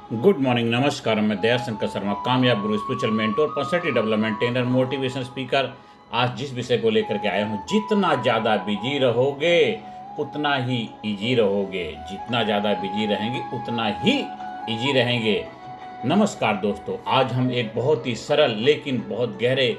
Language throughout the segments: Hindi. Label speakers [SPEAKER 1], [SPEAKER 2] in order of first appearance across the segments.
[SPEAKER 1] गुड मॉर्निंग, नमस्कार। मैं दयाशंकर शर्मा, कामयाब गुरु, spiritual mentor, personality development trainer, motivation speaker. आज जिस विषय को लेकर के आया हूँ, जितना ज़्यादा बिजी रहोगे उतना ही इजी रहोगे। जितना ज़्यादा बिजी रहेंगे उतना ही इजी रहेंगे। नमस्कार दोस्तों, आज हम एक बहुत ही सरल लेकिन बहुत गहरे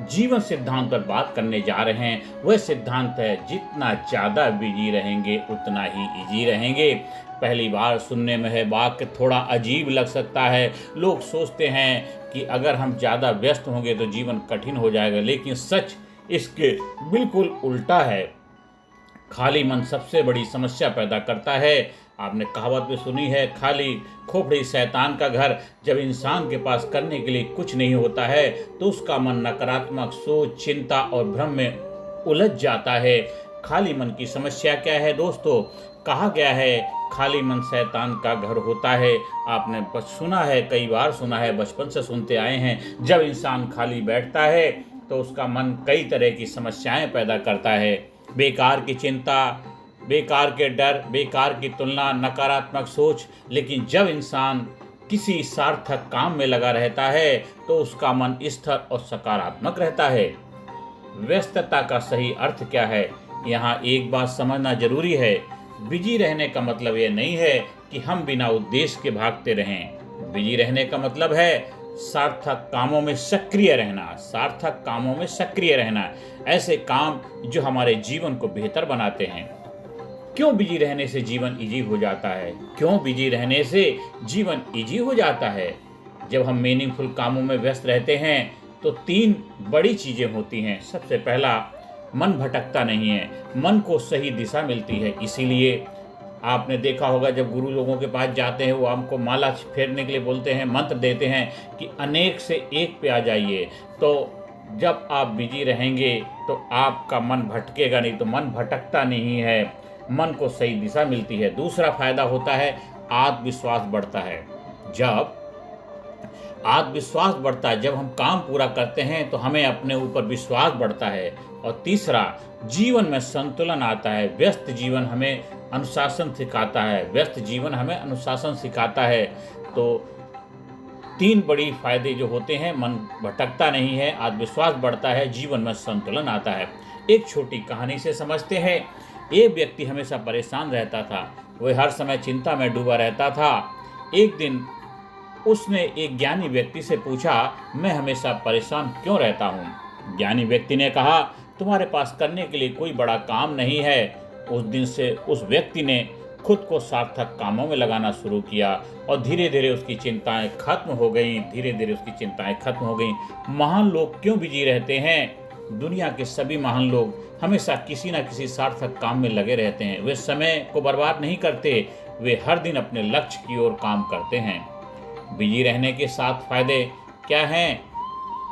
[SPEAKER 1] जीवन सिद्धांत पर बात करने जा रहे हैं। वह सिद्धांत है, जितना ज़्यादा बिजी रहेंगे उतना ही इजी रहेंगे। पहली बार सुनने में है वाक्य थोड़ा अजीब लग सकता है। लोग सोचते हैं कि अगर हम ज़्यादा व्यस्त होंगे तो जीवन कठिन हो जाएगा, लेकिन सच इसके बिल्कुल उल्टा है। खाली मन सबसे बड़ी समस्या पैदा करता है। आपने कहावत भी सुनी है, खाली खोपड़ी शैतान का घर। जब इंसान के पास करने के लिए कुछ नहीं होता है तो उसका मन नकारात्मक सोच, चिंता और भ्रम में उलझ जाता है। खाली मन की समस्या क्या है दोस्तों? कहा गया है खाली मन शैतान का घर होता है। आपने सुना है, कई बार सुना है, बचपन से सुनते आए हैं। जब इंसान खाली बैठता है तो उसका मन कई तरह की समस्याएं पैदा करता है। बेकार की चिंता, बेकार के डर, बेकार की तुलना, नकारात्मक सोच। लेकिन जब इंसान किसी सार्थक काम में लगा रहता है तो उसका मन स्थिर और सकारात्मक रहता है। व्यस्तता का सही अर्थ क्या है, यहाँ एक बात समझना जरूरी है। बिजी रहने का मतलब ये नहीं है कि हम बिना उद्देश्य के भागते रहें। बिजी रहने का मतलब है सार्थक कामों में सक्रिय रहना। सार्थक कामों में सक्रिय रहना, ऐसे काम जो हमारे जीवन को बेहतर बनाते हैं। क्यों बिजी रहने से जीवन इजी हो जाता है? क्यों बिजी रहने से जीवन इजी हो जाता है? जब हम मीनिंगफुल कामों में व्यस्त रहते हैं तो तीन बड़ी चीजें होती हैं। सबसे पहला, मन भटकता नहीं है, मन को सही दिशा मिलती है। इसीलिए आपने देखा होगा, जब गुरु लोगों के पास जाते हैं, वो हमको माला फेरने के लिए बोलते हैं, मंत्र देते हैं कि अनेक से एक पे आ जाइए। तो जब आप बिजी रहेंगे तो आपका मन भटकेगा नहीं, तो मन भटकता नहीं है, मन को सही दिशा मिलती है। दूसरा फायदा होता है, आत्मविश्वास बढ़ता है। जब आत्मविश्वास बढ़ता है, जब हम काम पूरा करते हैं तो हमें अपने ऊपर विश्वास बढ़ता है। और तीसरा, जीवन में संतुलन आता है। व्यस्त जीवन हमें अनुशासन सिखाता है। व्यस्त जीवन हमें अनुशासन सिखाता है। तो तीन बड़ी फायदे जो होते हैं, मन भटकता नहीं है, आत्मविश्वास बढ़ता है, जीवन में संतुलन आता है। एक छोटी कहानी से समझते हैं। एक व्यक्ति हमेशा परेशान रहता था, वह हर समय चिंता में डूबा रहता था। एक दिन उसने एक ज्ञानी व्यक्ति से पूछा, मैं हमेशा परेशान क्यों रहता हूँ? ज्ञानी व्यक्ति ने कहा, तुम्हारे पास करने के लिए कोई बड़ा काम नहीं है। उस दिन से उस व्यक्ति ने खुद को सार्थक कामों में लगाना शुरू किया और धीरे धीरे उसकी चिंताएं खत्म हो गईं। धीरे धीरे उसकी चिंताएं खत्म हो गईं। महान लोग क्यों बिजी रहते हैं? दुनिया के सभी महान लोग हमेशा किसी न किसी सार्थक काम में लगे रहते हैं। वे समय को बर्बाद नहीं करते, वे हर दिन अपने लक्ष्य की ओर काम करते हैं। बिजी रहने के 7 फायदे क्या हैं?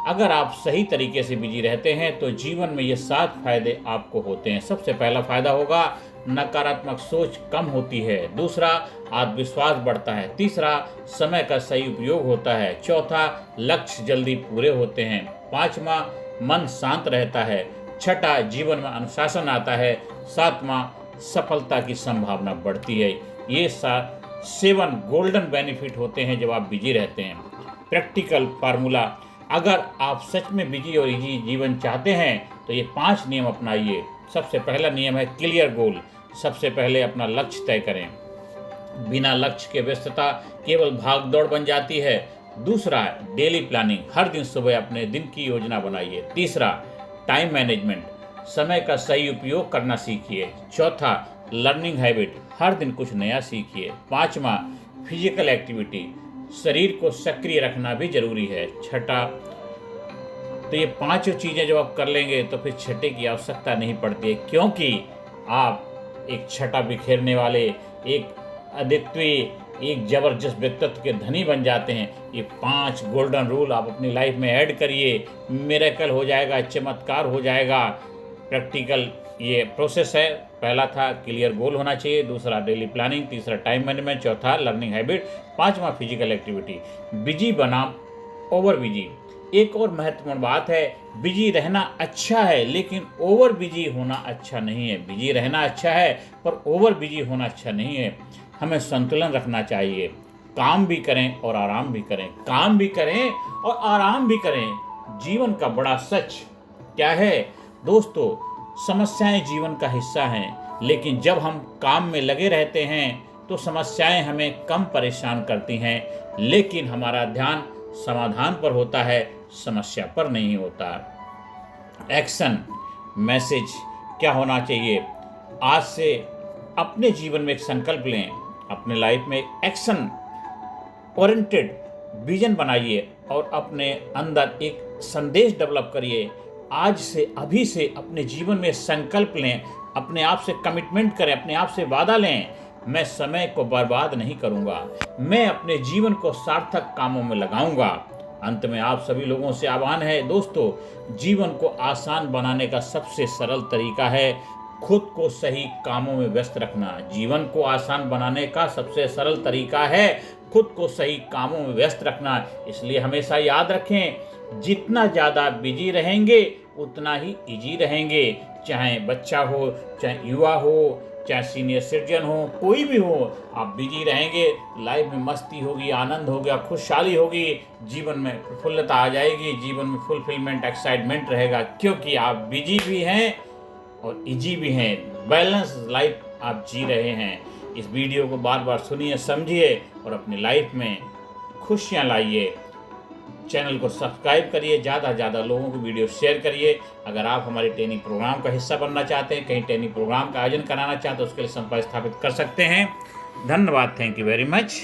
[SPEAKER 1] अगर आप सही तरीके से बिजी रहते हैं तो जीवन में ये 7 फायदे आपको होते हैं। सबसे पहला फायदा होगा, नकारात्मक सोच कम होती है। दूसरा, आत्मविश्वास बढ़ता है। तीसरा, समय का सही उपयोग होता है। चौथा, लक्ष्य जल्दी पूरे होते हैं। पांचवा, मन शांत रहता है। छठा, जीवन में अनुशासन आता है। सातवां, सफलता की संभावना बढ़ती है। ये 7 गोल्डन बेनिफिट होते हैं जब आप बिजी रहते हैं। प्रैक्टिकल फार्मूला, अगर आप सच में बिजी और इजी जीवन चाहते हैं तो ये 5 नियम अपनाइए। सबसे पहला नियम है क्लियर गोल। सबसे पहले अपना लक्ष्य तय करें। बिना लक्ष्य के व्यस्तता केवल भाग दौड़ बन जाती है। दूसरा, डेली प्लानिंग, हर दिन सुबह अपने दिन की योजना बनाइए। तीसरा, टाइम मैनेजमेंट, समय का सही उपयोग करना सीखिए। चौथा, लर्निंग हैबिट, हर दिन कुछ नया सीखिए। पांचवा, फिजिकल एक्टिविटी, शरीर को सक्रिय रखना भी जरूरी है। छठा, तो ये 5 चीज़ें जब आप कर लेंगे तो फिर छठे की आवश्यकता नहीं पड़ती है, क्योंकि आप एक छठा बिखेरने वाले, एक अद्वितीय, एक जबरदस्त व्यक्तित्व के धनी बन जाते हैं। ये 5 गोल्डन रूल आप अपनी लाइफ में ऐड करिए, मिरेकल हो जाएगा, चमत्कार हो जाएगा। प्रैक्टिकल ये प्रोसेस है। पहला था क्लियर गोल होना चाहिए, दूसरा डेली प्लानिंग, तीसरा टाइम मैनेजमेंट, चौथा लर्निंग हैबिट, पांचवा फिजिकल एक्टिविटी। बिजी बनाम ओवर बिजी, एक और महत्वपूर्ण बात है, बिजी रहना अच्छा है लेकिन ओवर बिजी होना अच्छा नहीं है। बिजी रहना अच्छा है पर ओवर बिजी होना अच्छा नहीं है। हमें संतुलन रखना चाहिए। काम भी करें और आराम भी करें, काम भी करें और आराम भी करें। जीवन का बड़ा सच क्या है दोस्तों? समस्याएं जीवन का हिस्सा हैं, लेकिन जब हम काम में लगे रहते हैं तो समस्याएं हमें कम परेशान करती हैं, लेकिन हमारा ध्यान समाधान पर होता है, समस्या पर नहीं होता। एक्शन मैसेज क्या होना चाहिए? आज से अपने जीवन में एक संकल्प लें, अपने लाइफ में एक्शन ओरिएंटेड विजन बनाइए और अपने अंदर एक संदेश डेवलप करिए। आज से, अभी से अपने जीवन में संकल्प लें, अपने आप से कमिटमेंट करें, अपने आप से वादा लें, मैं समय को बर्बाद नहीं करूंगा, मैं अपने जीवन को सार्थक कामों में लगाऊंगा। अंत में आप सभी लोगों से आह्वान है दोस्तों, जीवन को आसान बनाने का सबसे सरल तरीका है खुद को सही कामों में व्यस्त रखना। जीवन को आसान बनाने का सबसे सरल तरीका है खुद को सही कामों में व्यस्त रखना। इसलिए हमेशा याद रखें, जितना ज़्यादा बिजी रहेंगे उतना ही इजी रहेंगे। चाहे बच्चा हो, चाहे युवा हो, चाहे सीनियर सिटीजन हो, कोई भी हो, आप बिजी रहेंगे, लाइफ में मस्ती होगी, आनंद होगा, खुशहाली होगी, जीवन में प्रफुल्लता आ जाएगी, जीवन में फुलफिलमेंट, एक्साइटमेंट रहेगा, क्योंकि आप बिजी भी हैं और इजी भी हैं। बैलेंस लाइफ आप जी रहे हैं। इस वीडियो को बार बार सुनिए, समझिए और अपनी लाइफ में खुशियाँ लाइए। चैनल को सब्सक्राइब करिए, ज़्यादा से ज़्यादा लोगों को वीडियो शेयर करिए। अगर आप हमारे ट्रेनिंग प्रोग्राम का हिस्सा बनना चाहते हैं, कहीं ट्रेनिंग प्रोग्राम का आयोजन कराना चाहते हैं, तो उसके लिए संपर्क स्थापित कर सकते हैं। धन्यवाद। Thank you very much.